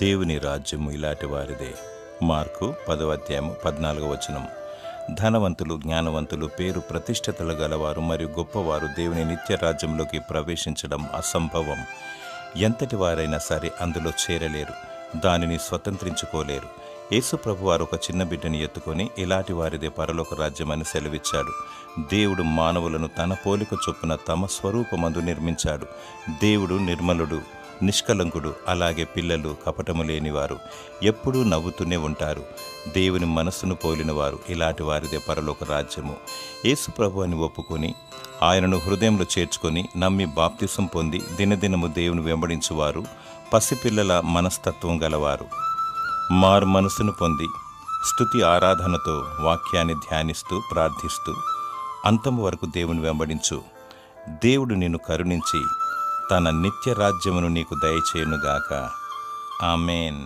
దేవుని రాజ్యము ఇలాంటి వారిదే. మార్కు 10:14. ధనవంతులు, జ్ఞానవంతులు, పేరు ప్రతిష్టతలు గలవారు మరియు గొప్పవారు దేవుని నిత్య రాజ్యంలోకి ప్రవేశించడం అసంభవం. ఎంతటి వారైనా సరే అందులో చేరలేరు, దానిని స్వతంత్రించుకోలేరు. యేసు ప్రభువారు ఒక చిన్న బిడ్డని ఎత్తుకొని ఇలాంటి వారిదే పరలోక రాజ్యమని సెలవిచ్చాడు. దేవుడు మానవులను తన పోలిక చొప్పున తమ స్వరూపమందు నిర్మించాడు. దేవుడు నిర్మలుడు, నిష్కలంకుడు. అలాగే పిల్లలు కపటము లేనివారు, ఎప్పుడూ నవ్వుతూనే ఉంటారు. దేవుని మనస్సును పోలినవారు, ఇలాంటి వారిదే పరలోక రాజ్యము. యేసు ప్రభు అని ఒప్పుకొని ఆయనను హృదయంలో చేర్చుకొని నమ్మి బాప్తిసం పొంది దినదినము దేవుని వెంబడించువారు పసిపిల్లల మనస్తత్వం గలవారు. మారు మనసును పొంది స్తుతి ఆరాధనతో వాక్యాన్ని ధ్యానిస్తూ ప్రార్థిస్తూ అంతము వరకు దేవుని వెంబడించు. దేవుడు నిన్ను కరుణించి తన నిత్య రాజ్యమును నీకు దయచేయునుగాక. ఆమేన్.